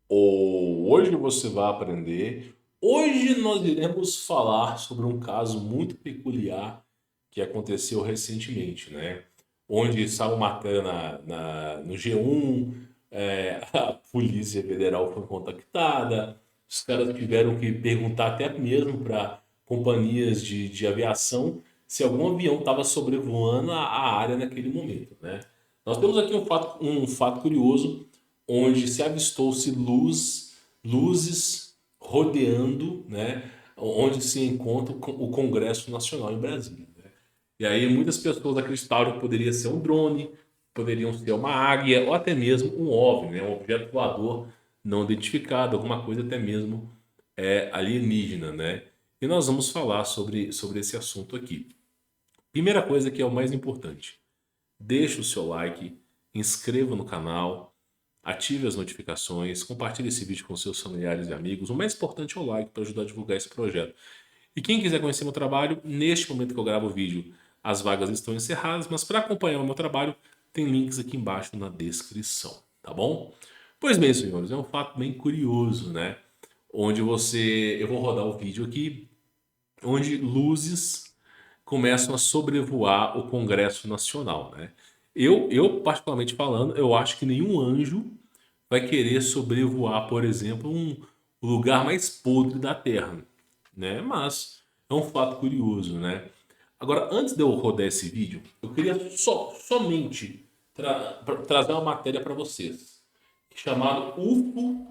Hoje você vai aprender. Hoje nós iremos falar sobre um caso muito peculiar que aconteceu recentemente, né? Onde saiu matéria no G1, a Polícia Federal foi contactada, os caras tiveram que perguntar até mesmo para companhias de aviação se algum avião estava sobrevoando a área naquele momento, né? Nós temos aqui um fato curioso onde se avistou-se luzes rodeando, né, onde se encontra o Congresso Nacional em Brasília. Né? E aí muitas pessoas acreditaram que poderia ser um drone, poderiam ser uma águia ou até mesmo um OVNI, né, um objeto voador não identificado, alguma coisa até mesmo alienígena, né? E nós vamos falar sobre esse assunto aqui. Primeira coisa que é o mais importante, deixe o seu like, inscreva no canal, ative as notificações, compartilhe esse vídeo com seus familiares e amigos. O mais importante é o like para ajudar a divulgar esse projeto. E quem quiser conhecer meu trabalho, neste momento que eu gravo o vídeo, as vagas estão encerradas, mas para acompanhar o meu trabalho, tem links aqui embaixo na descrição, tá bom? Pois bem, senhores, é um fato bem curioso, né? Eu vou rodar o vídeo aqui, onde luzes começam a sobrevoar o Congresso Nacional, né? Eu particularmente falando, eu acho que nenhum anjo vai querer sobrevoar, por exemplo, o lugar mais podre da Terra, né? Mas é um fato curioso, né? Agora, antes de eu rodar esse vídeo, eu queria somente trazer uma matéria para vocês, chamado UFO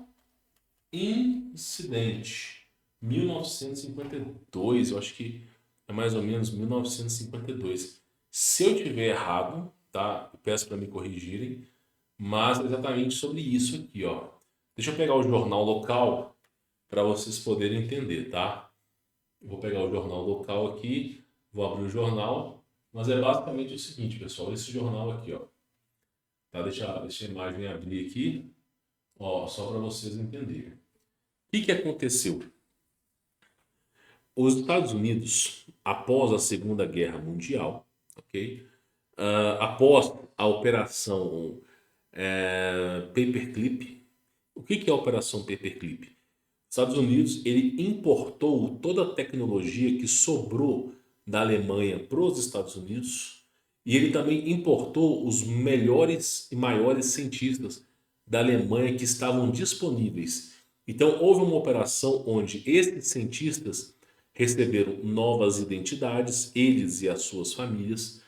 Incidente, 1952, eu acho que é mais ou menos 1952. Se eu tiver errado, tá? Eu peço para me corrigirem, mas é exatamente sobre isso aqui, ó. Deixa eu pegar o jornal local para vocês poderem entender, tá? Eu vou pegar o jornal local aqui, vou abrir o jornal, mas é basicamente o seguinte, pessoal, esse jornal aqui, ó. Tá? Deixa a imagem abrir aqui, ó, só para vocês entenderem. O que aconteceu? Os Estados Unidos, após a Segunda Guerra Mundial, ok? Após a Operação Paperclip. O que é a Operação Paperclip? Estados Unidos ele importou toda a tecnologia que sobrou da Alemanha para os Estados Unidos e ele também importou os melhores e maiores cientistas da Alemanha que estavam disponíveis. Então houve uma operação onde esses cientistas receberam novas identidades, eles e as suas famílias.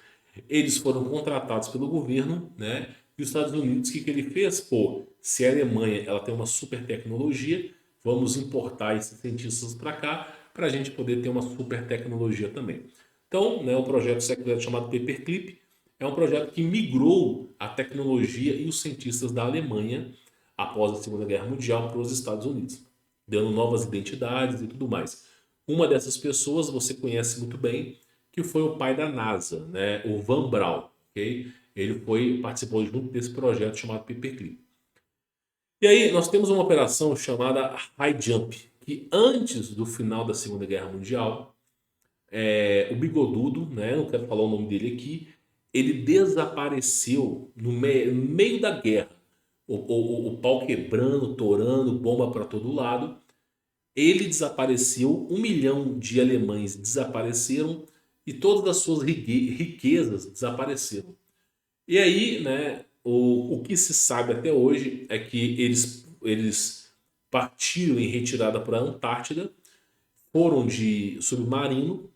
Eles foram contratados pelo governo, né? E os Estados Unidos, o que ele fez? Pô, se a Alemanha ela tem uma super tecnologia, vamos importar esses cientistas para cá para a gente poder ter uma super tecnologia também. Então, né, o projeto secreto chamado Paperclip é um projeto que migrou a tecnologia e os cientistas da Alemanha após a Segunda Guerra Mundial para os Estados Unidos, dando novas identidades e tudo mais. Uma dessas pessoas você conhece muito bem, que foi o pai da NASA, né, o Van Braun, ok? Participou junto desse projeto chamado Paperclip. E aí nós temos uma operação chamada High Jump, que antes do final da Segunda Guerra Mundial, o Bigodudo, né, não quero falar o nome dele aqui, ele desapareceu no meio da guerra. O pau quebrando, torando, bomba para todo lado. Ele desapareceu, 1 milhão de alemães desapareceram e todas as suas riquezas desapareceram. E aí, né, o que se sabe até hoje é que eles partiram em retirada para a Antártida, foram de submarino,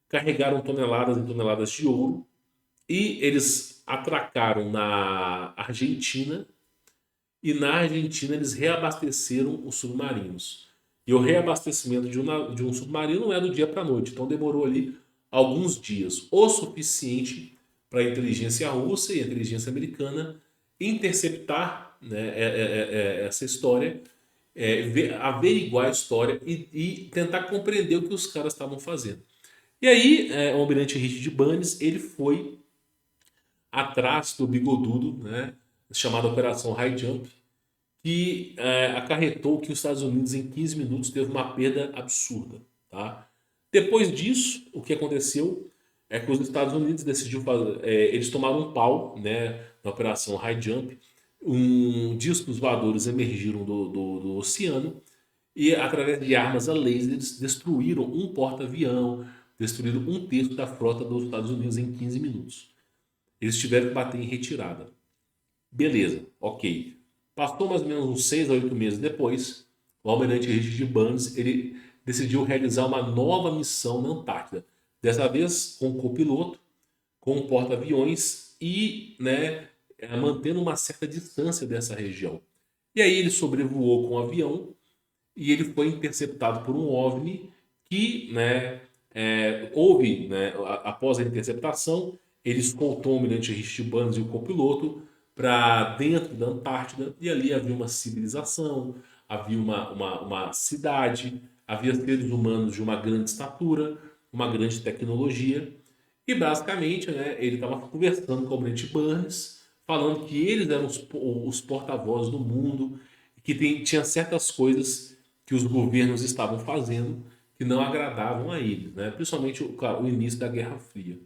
carregaram toneladas e toneladas de ouro e eles atracaram na Argentina e na Argentina eles reabasteceram os submarinos. E o reabastecimento de um submarino não é do dia para a noite, então demorou ali alguns dias, o suficiente para a inteligência russa e a inteligência americana interceptar, né, essa história, averiguar a história e tentar compreender o que os caras estavam fazendo. E aí, o almirante Richard Bunnes, ele foi atrás do bigodudo, né, chamada Operação High Jump, que acarretou que os Estados Unidos em 15 minutos teve uma perda absurda. Tá? Depois disso, o que aconteceu é que os Estados Unidos decidiu fazer, eles tomaram um pau, né, na operação High Jump. discos voadores emergiram do oceano e, através de armas a laser, destruíram um porta-avião, destruíram um terço da frota dos Estados Unidos em 15 minutos. Eles tiveram que bater em retirada. Beleza, ok. Passou mais ou menos uns 6 a 8 meses depois, o almirante Richard Burns ele decidiu realizar uma nova missão na Antártida. Dessa vez com o copiloto, com o porta-aviões e, né, mantendo uma certa distância dessa região. E aí ele sobrevoou com o avião e ele foi interceptado por um OVNI que, né, houve, né, após a interceptação, ele escoltou o almirante Richard Burns e o copiloto para dentro da Antártida e ali havia uma civilização, havia uma cidade, havia seres humanos de uma grande estatura, uma grande tecnologia e basicamente, né, ele estava conversando com o almirante Burns, falando que eles eram os porta-vozes do mundo, que tinha certas coisas que os governos estavam fazendo que não agradavam a eles, né? Principalmente claro, o início da Guerra Fria.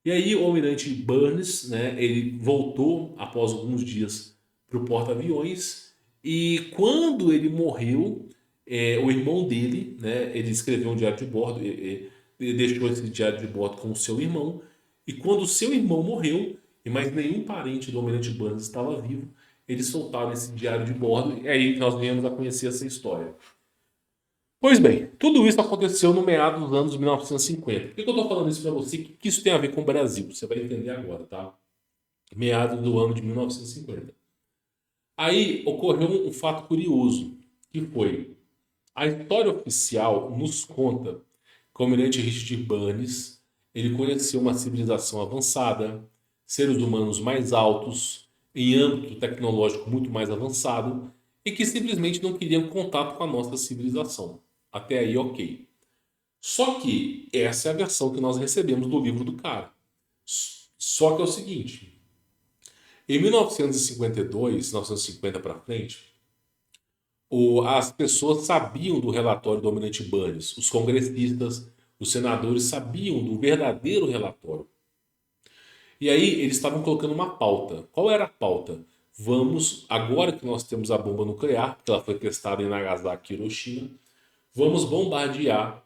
E aí o almirante Burns, né, ele voltou após alguns dias para o porta-aviões e quando ele morreu, o irmão dele, né, ele escreveu um diário de bordo, ele deixou esse diário de bordo com o seu irmão e quando o seu irmão morreu e mais nenhum parente do almirante Burns estava vivo, eles soltaram esse diário de bordo e aí nós viemos a conhecer essa história. Pois bem, tudo isso aconteceu no meado dos anos 1950. Por que eu estou falando isso para você? O que isso tem a ver com o Brasil? Você vai entender agora, tá? Meados do ano de 1950. Aí ocorreu um fato curioso, que foi a história oficial nos conta que o almirante Richard Burns ele conheceu uma civilização avançada, seres humanos mais altos, em âmbito tecnológico muito mais avançado, e que simplesmente não queriam contato com a nossa civilização. Até aí, ok. Só que essa é a versão que nós recebemos do livro do cara. Só que é o seguinte: em 1952, 1950 para frente, as pessoas sabiam do relatório do almirante Burns, os congressistas, os senadores sabiam do verdadeiro relatório. E aí eles estavam colocando uma pauta. Qual era a pauta? Vamos, agora que nós temos a bomba nuclear, porque ela foi testada em Nagasaki e Hiroshima, vamos bombardear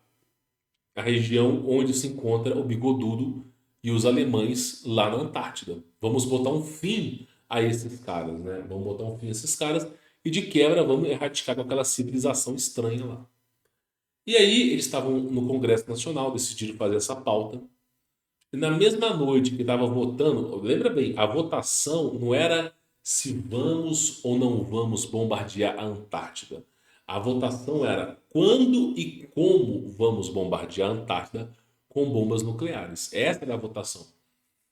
a região onde se encontra o Bigodudo e os alemães lá na Antártida. Vamos botar um fim a esses caras, né? Vamos botar um fim a esses caras e de quebra vamos erradicar com aquela civilização estranha lá. E aí eles estavam no Congresso Nacional, decidiram fazer essa pauta. E na mesma noite que estava votando, lembra bem, a votação não era se vamos ou não vamos bombardear a Antártida. A votação era quando e como vamos bombardear a Antártida com bombas nucleares. Essa era a votação.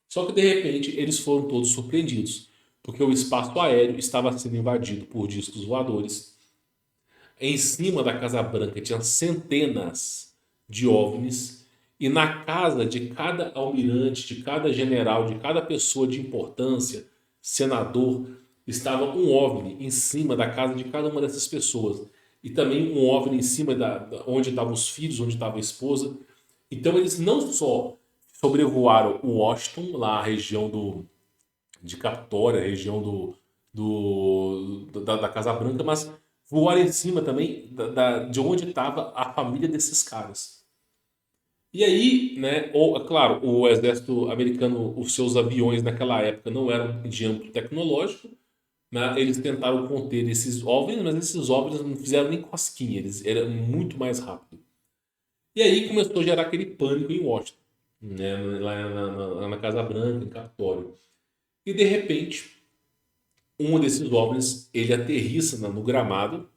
Só que de repente eles foram todos surpreendidos, porque o espaço aéreo estava sendo invadido por discos voadores. Em cima da Casa Branca tinha centenas de OVNIs e na casa de cada almirante, de cada general, de cada pessoa de importância, senador, estava um OVNI em cima da casa de cada uma dessas pessoas. E também um OVNI em cima onde estavam os filhos, onde estava a esposa. Então eles não só sobrevoaram Washington, lá a região de Capitólio, a região da Casa Branca, mas voaram em cima também de onde estava a família desses caras. E aí, né, claro, o exército americano, os seus aviões naquela época não eram de âmbito tecnológico, né, eles tentaram conter esses OVNIs, mas esses OVNIs não fizeram nem cosquinha, eles eram muito mais rápido. E aí começou a gerar aquele pânico em Washington, né, lá na Casa Branca, em Capitólio. E de repente, um desses OVNIs, ele aterrissa no gramado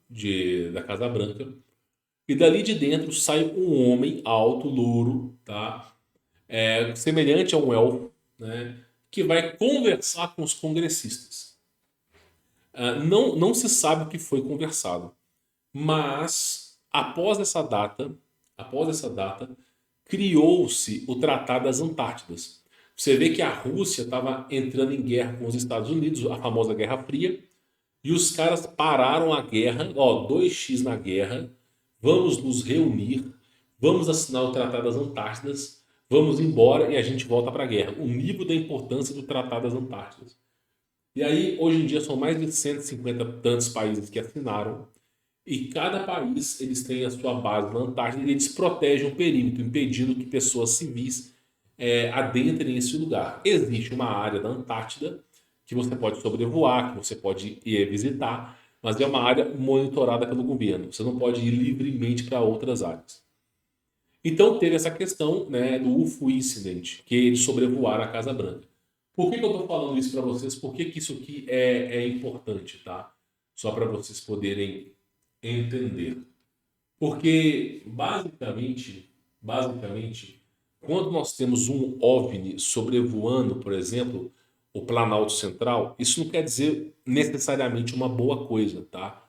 da Casa Branca, e dali de dentro sai um homem alto, louro, tá? Semelhante a um elfo, né? Que vai conversar com os congressistas. Não se sabe o que foi conversado, mas após essa data, criou-se o Tratado das Antártidas. Você vê que a Rússia estava entrando em guerra com os Estados Unidos, a famosa Guerra Fria, e os caras pararam a guerra, ó, 2x na guerra, vamos nos reunir, vamos assinar o Tratado das Antártidas, vamos embora e a gente volta para a guerra. O nível da importância do Tratado das Antártidas. E aí, hoje em dia, são mais de 150 tantos países que assinaram, e cada país eles têm a sua base na Antártida e eles protegem o perímetro, impedindo que pessoas civis adentrem esse lugar. Existe uma área da Antártida que você pode sobrevoar, que você pode ir visitar, mas é uma área monitorada pelo governo. Você não pode ir livremente para outras áreas. Então teve essa questão, né, do UFO Incident, que eles sobrevoaram a Casa Branca. Por que eu estou falando isso para vocês? Por que isso aqui é importante, tá? Só para vocês poderem entender. Porque, basicamente, quando nós temos um OVNI sobrevoando, por exemplo, o Planalto Central, isso não quer dizer necessariamente uma boa coisa, tá?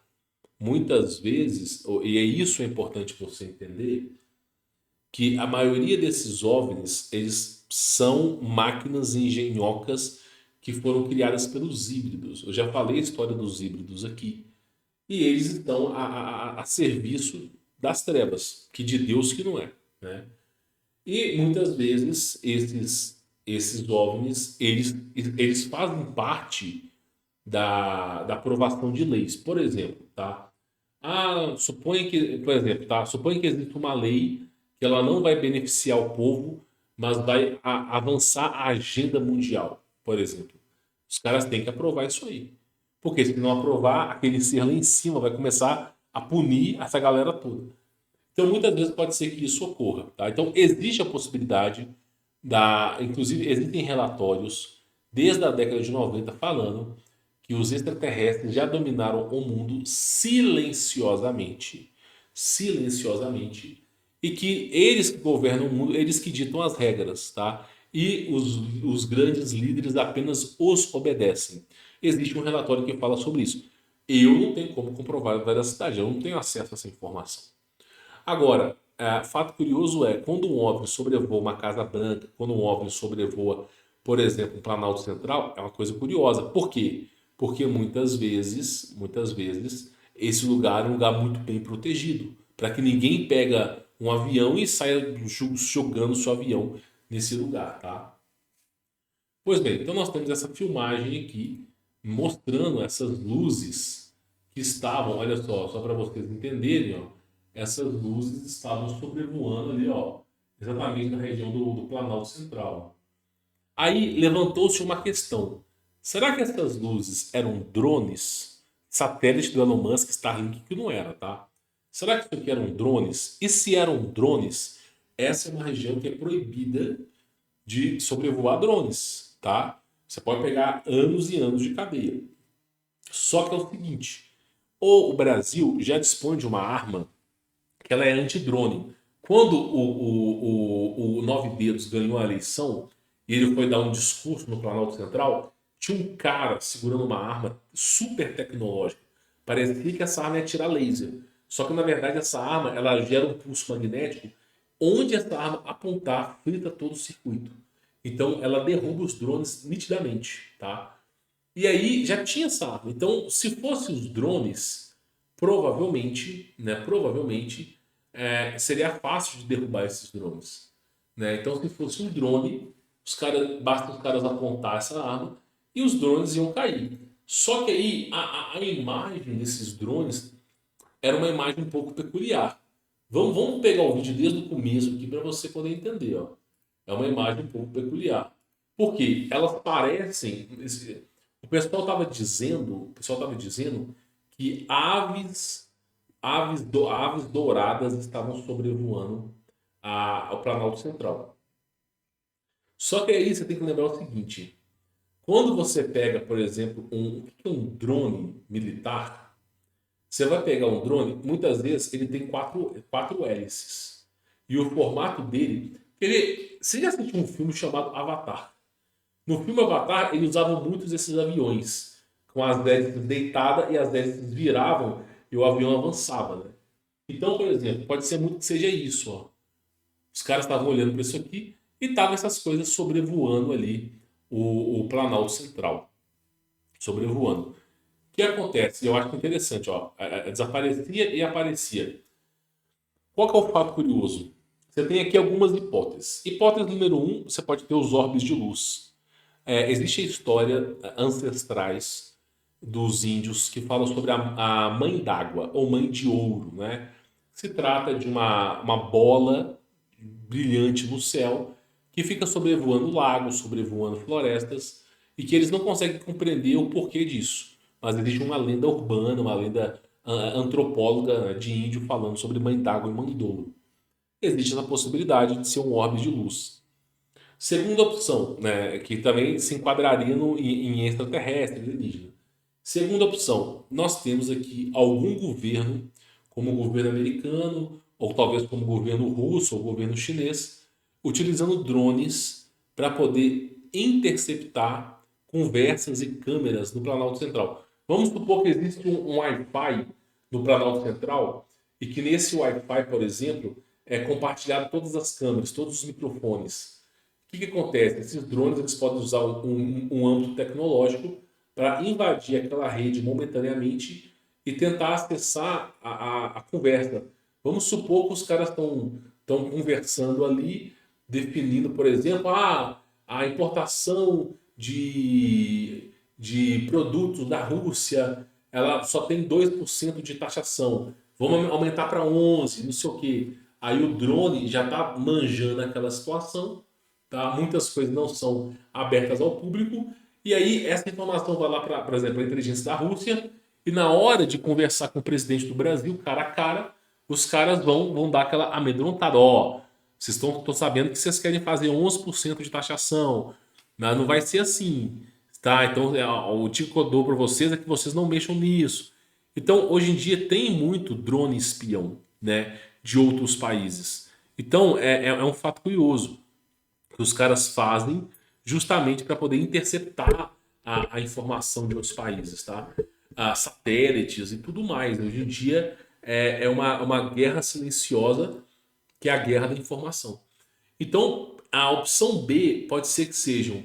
Muitas vezes, e é isso é importante você entender, que a maioria desses OVNIs, eles são máquinas engenhocas que foram criadas pelos híbridos. Eu já falei a história dos híbridos aqui. E eles estão a serviço das trevas, que de Deus que não é, né? E muitas vezes esses OVNIs, eles fazem parte da aprovação de leis. Por exemplo, tá? Suponha que, por exemplo, tá? Suponha que existe uma lei que ela não vai beneficiar o povo, mas vai avançar a agenda mundial, por exemplo. Os caras têm que aprovar isso aí. Porque se não aprovar, aquele ser lá em cima vai começar a punir essa galera toda. Então, muitas vezes pode ser que isso ocorra. Tá? Então, existe a possibilidade inclusive, existem relatórios desde a década de 90 falando que os extraterrestres já dominaram o mundo silenciosamente. Silenciosamente. E que eles que governam o mundo, eles que ditam as regras, tá? E os grandes líderes apenas os obedecem. Existe um relatório que fala sobre isso. Eu não tenho como comprovar a veracidade, eu não tenho acesso a essa informação. Agora, fato curioso é, quando um OVNI sobrevoa uma Casa Branca, quando um OVNI sobrevoa, por exemplo, um Planalto Central, é uma coisa curiosa. Por quê? Porque muitas vezes, esse lugar é um lugar muito bem protegido, para que ninguém pega um avião e saia jogando seu avião nesse lugar, tá? Pois bem, então nós temos essa filmagem aqui mostrando essas luzes que estavam, olha só para vocês entenderem, ó, essas luzes estavam sobrevoando ali, ó, exatamente na região do Planalto Central. Aí levantou-se uma questão: será que essas luzes eram drones? Satélite do Elon Musk, Starlink, que não era, tá? Será que isso aqui eram drones? E se eram drones, essa é uma região que é proibida de sobrevoar drones, tá? Você pode pegar anos e anos de cadeia. Só que é o seguinte, o Brasil já dispõe de uma arma que ela é anti-drone. Quando o Nove Dedos ganhou a eleição e ele foi dar um discurso no Planalto Central, tinha um cara segurando uma arma super tecnológica. Parecia que essa arma ia tirar laser. Só que na verdade essa arma ela gera um pulso magnético. Onde essa arma apontar, frita todo o circuito. Então ela derruba os drones nitidamente, tá? E aí já tinha essa arma. Então, se fosse os drones, provavelmente seria fácil de derrubar esses drones, né? Então, se fosse um drone, basta os caras apontar essa arma e os drones iam cair. Só que aí a imagem desses drones era uma imagem um pouco peculiar. Vamos pegar o vídeo desde o começo aqui para você poder entender, ó. É uma imagem um pouco peculiar. Por quê? Elas parecem. O pessoal estava dizendo que aves douradas estavam sobrevoando o Planalto Central. Só que aí você tem que lembrar o seguinte: quando você pega, por exemplo, o que é um drone militar, você vai pegar um drone, muitas vezes ele tem quatro hélices. E o formato dele. Você já assistiu um filme chamado Avatar? No filme Avatar, eles usavam muitos desses aviões, com as hélices deitadas e as hélices viravam e o avião avançava, né? Então, por exemplo, pode ser muito que seja isso, ó. Os caras estavam olhando para isso aqui e estavam essas coisas sobrevoando ali o Planalto Central. Sobrevoando. O que acontece? Eu acho interessante, ó. Desaparecia e aparecia. Qual que é o fato curioso? Você tem aqui algumas hipóteses. Hipótese número um, você pode ter os orbes de luz. Existe a história ancestrais dos índios que falam sobre a mãe d'água ou mãe de ouro, né? Se trata de uma bola brilhante no céu que fica sobrevoando lagos, sobrevoando florestas e que eles não conseguem compreender o porquê disso. Mas existe uma lenda urbana, uma lenda antropóloga, né, de índio falando sobre mãe d'água e mãe d'ouro. Existe essa possibilidade de ser um orbe de luz. Segunda opção, né, que também se enquadraria em extraterrestre, alienígena. Segunda opção, nós temos aqui algum governo, como o governo americano, ou talvez como o governo russo ou o governo chinês, utilizando drones para poder interceptar conversas e câmeras no Planalto Central. Vamos supor que existe um Wi-Fi no Planalto Central e que nesse Wi-Fi, por exemplo, é compartilhado todas as câmeras, todos os microfones. O que acontece? Esses drones eles podem usar um âmbito tecnológico para invadir aquela rede momentaneamente e tentar acessar a conversa. Vamos supor que os caras estão conversando ali, definindo, por exemplo, a importação de produtos da Rússia, ela só tem 2% de taxação. Vamos aumentar para 11%, não sei o quê. Aí o drone já está manjando aquela situação, tá? Muitas coisas não são abertas ao público. E aí essa informação vai lá para, por exemplo, a inteligência da Rússia. E na hora de conversar com o presidente do Brasil, cara a cara, os caras vão dar aquela amedrontada. Ó, vocês estão sabendo que vocês querem fazer 11% de taxação. Não vai ser assim. Tá? Então, o dica que eu dou para vocês é que vocês não mexam nisso. Então, hoje em dia tem muito drone espião, né, de outros países. Então, é um fato curioso que os caras fazem justamente para poder interceptar a informação de outros países, tá? Satélites e tudo mais. Hoje em dia é uma guerra silenciosa que é a guerra da informação. Então, a opção B pode ser que sejam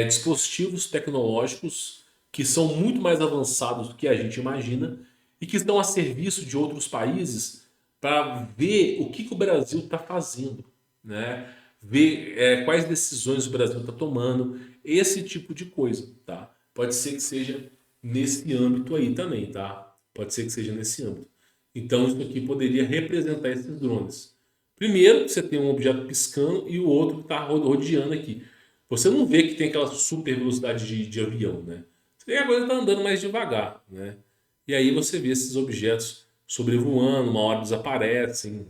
dispositivos tecnológicos que são muito mais avançados do que a gente imagina e que estão a serviço de outros países para ver o que o Brasil está fazendo, né? Ver quais decisões o Brasil está tomando, esse tipo de coisa, tá? Pode ser que seja nesse âmbito aí também, tá? Pode ser que seja nesse âmbito. Então, isso aqui poderia representar esses drones. Primeiro, você tem um objeto piscando e o outro está rodeando aqui. Você não vê que tem aquela super velocidade de avião, né? Você vê que a coisa está andando mais devagar, né? E aí você vê esses objetos sobrevoando, uma hora desaparecem,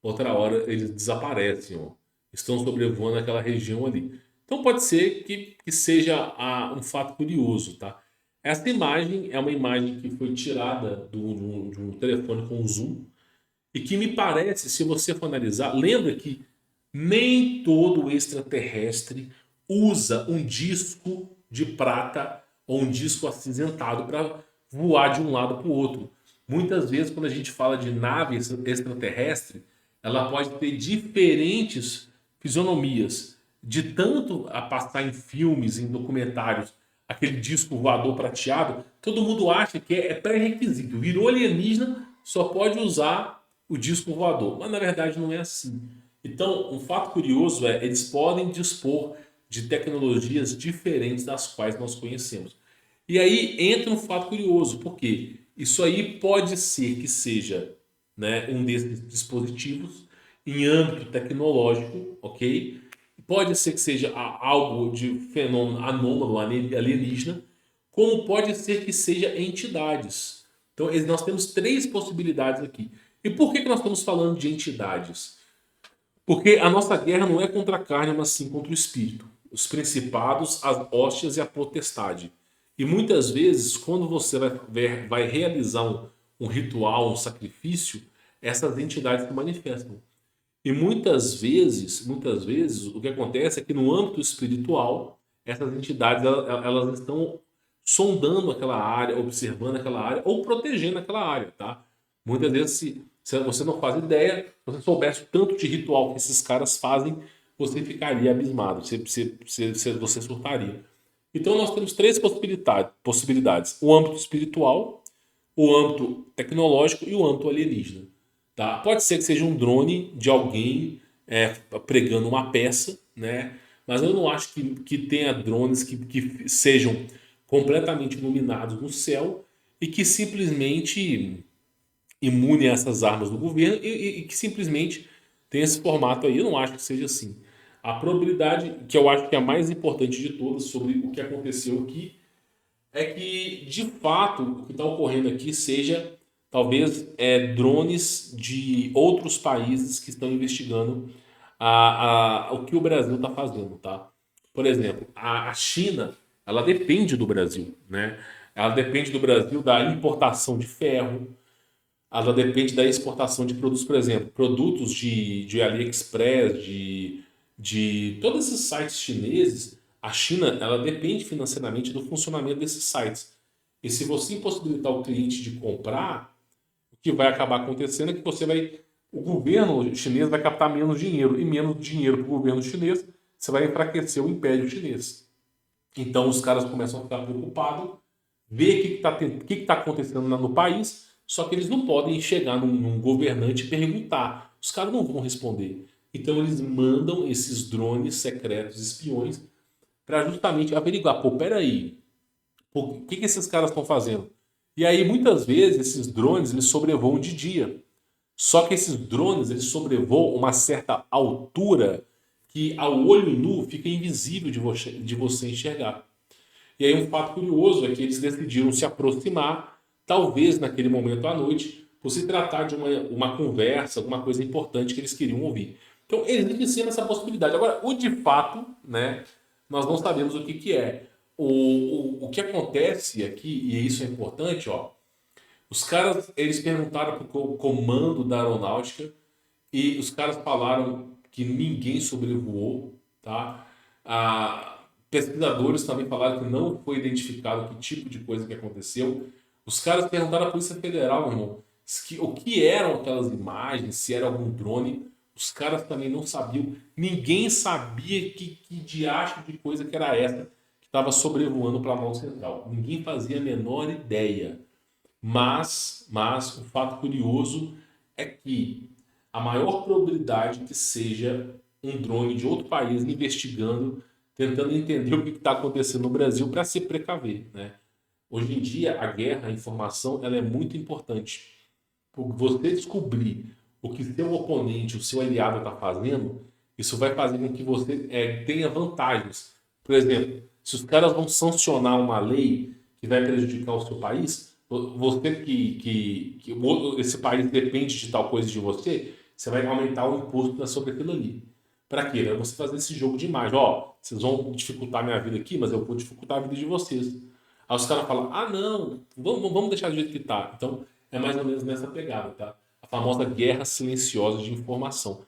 outra hora eles desaparecem, ó. Estão sobrevoando aquela região ali. Então pode ser que seja um fato curioso, tá? Essa imagem é uma imagem que foi tirada de um telefone com zoom e que me parece, se você for analisar, lembra que nem todo extraterrestre usa um disco de prata ou um disco acinzentado para voar de um lado para o outro. Muitas vezes, quando a gente fala de nave extraterrestre, ela pode ter diferentes fisionomias. De tanto a passar em filmes, em documentários, aquele disco voador prateado, todo mundo acha que é pré-requisito. Virou alienígena, só pode usar o disco voador. Mas na verdade não é assim. Então, um fato curioso é eles podem dispor de tecnologias diferentes das quais nós conhecemos. E aí entra um fato curioso, porque isso aí pode ser que seja, né, um desses dispositivos em âmbito tecnológico, ok? Pode ser que seja algo de fenômeno anômalo, alienígena, como pode ser que seja entidades. Então, nós temos três possibilidades aqui. E por que nós estamos falando de entidades? Porque a nossa guerra não é contra a carne, mas sim contra o espírito. Os principados, as hóstias e a potestade. E muitas vezes, quando você vai realizar um ritual, um sacrifício, essas entidades se manifestam. E muitas vezes, o que acontece é que no âmbito espiritual, essas entidades elas estão sondando aquela área, observando aquela área ou protegendo aquela área, tá? Muitas vezes, se você não faz ideia, se você soubesse o tanto de ritual que esses caras fazem, você ficaria abismado, você surtaria. Então nós temos três possibilidades: o âmbito espiritual, o âmbito tecnológico e o âmbito alienígena. Tá? Pode ser que seja um drone de alguém pregando uma peça, né? mas eu não acho que tenha drones que sejam completamente iluminados no céu e que simplesmente imune a essas armas do governo e que simplesmente tem esse formato aí. Eu não acho que seja assim. A probabilidade, que eu acho que é a mais importante de todas sobre o que aconteceu aqui, é que de fato o que está ocorrendo aqui seja talvez drones de outros países que estão investigando o que o Brasil está fazendo, tá? Por exemplo, a China, ela depende do Brasil, né? Ela depende do Brasil da importação de ferro, ela depende da exportação de produtos, por exemplo, produtos de AliExpress, de todos esses sites chineses. A China, ela depende financeiramente do funcionamento desses sites. E se você impossibilitar o cliente de comprar, o que vai acabar acontecendo é que o governo chinês vai captar menos dinheiro e menos dinheiro para o governo chinês, você vai enfraquecer o império chinês. Então os caras começam a ficar preocupados, ver o que está acontecendo no país, só que eles não podem chegar num governante e perguntar. Os caras não vão responder. Então eles mandam esses drones secretos, espiões, para justamente averiguar, pô, peraí, o que esses caras estão fazendo? E aí muitas vezes esses drones eles sobrevoam de dia. Só que esses drones eles sobrevoam uma certa altura que ao olho nu fica invisível de você enxergar. E aí um fato curioso é que eles decidiram se aproximar, talvez naquele momento à noite, por se tratar de uma conversa, alguma coisa importante que eles queriam ouvir. Então existe sim essa possibilidade. Agora, o de fato, né, nós não sabemos o que é. O que acontece aqui, e isso é importante, ó, os caras, eles perguntaram para o comando da aeronáutica e os caras falaram que ninguém sobrevoou, tá? Pesquisadores também falaram que não foi identificado que tipo de coisa que aconteceu. Os caras perguntaram à Polícia Federal, meu irmão, o que eram aquelas imagens, se era algum drone. Os caras também não sabiam. Ninguém sabia que diacho de coisa que era essa que estava sobrevoando o Planalto Central. Ninguém fazia a menor ideia. Mas o fato curioso é que a maior probabilidade que seja um drone de outro país investigando, tentando entender o que está acontecendo no Brasil para se precaver, né? Hoje em dia, a guerra, a informação, ela é muito importante. Porque você descobrir o que seu oponente, o seu aliado está fazendo, isso vai fazer com que você tenha vantagens. Por exemplo, se os caras vão sancionar uma lei que vai prejudicar o seu país, você esse país depende de tal coisa de você, você vai aumentar o imposto sobre aquilo ali. Para quê? Para você fazer esse jogo de imagem. Ó, vocês vão dificultar minha vida aqui, mas eu vou dificultar a vida de vocês. Aí os caras falam, ah não, vamos deixar do jeito que tá. Então é mais ou menos nessa pegada, tá? A famosa guerra silenciosa de informação.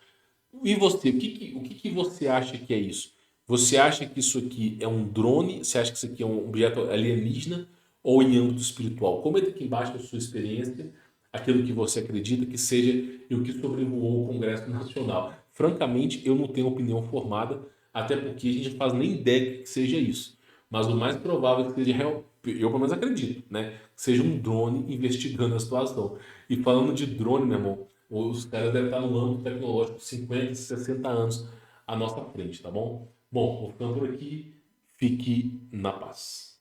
E você, o que você acha que é isso? Você acha que isso aqui é um drone? Você acha que isso aqui é um objeto alienígena? Ou em âmbito espiritual? Comenta aqui embaixo a sua experiência, aquilo que você acredita que seja e o que sobrevoou o Congresso Nacional. Francamente, eu não tenho opinião formada, até porque a gente não faz nem ideia que seja isso. Mas o mais provável é que seja real, eu pelo menos acredito, né? Que seja um drone investigando a situação. E falando de drone, meu irmão, os caras devem estar no âmbito tecnológico 50, 60 anos à nossa frente, tá bom? Bom, vou ficando por aqui. Fique na paz.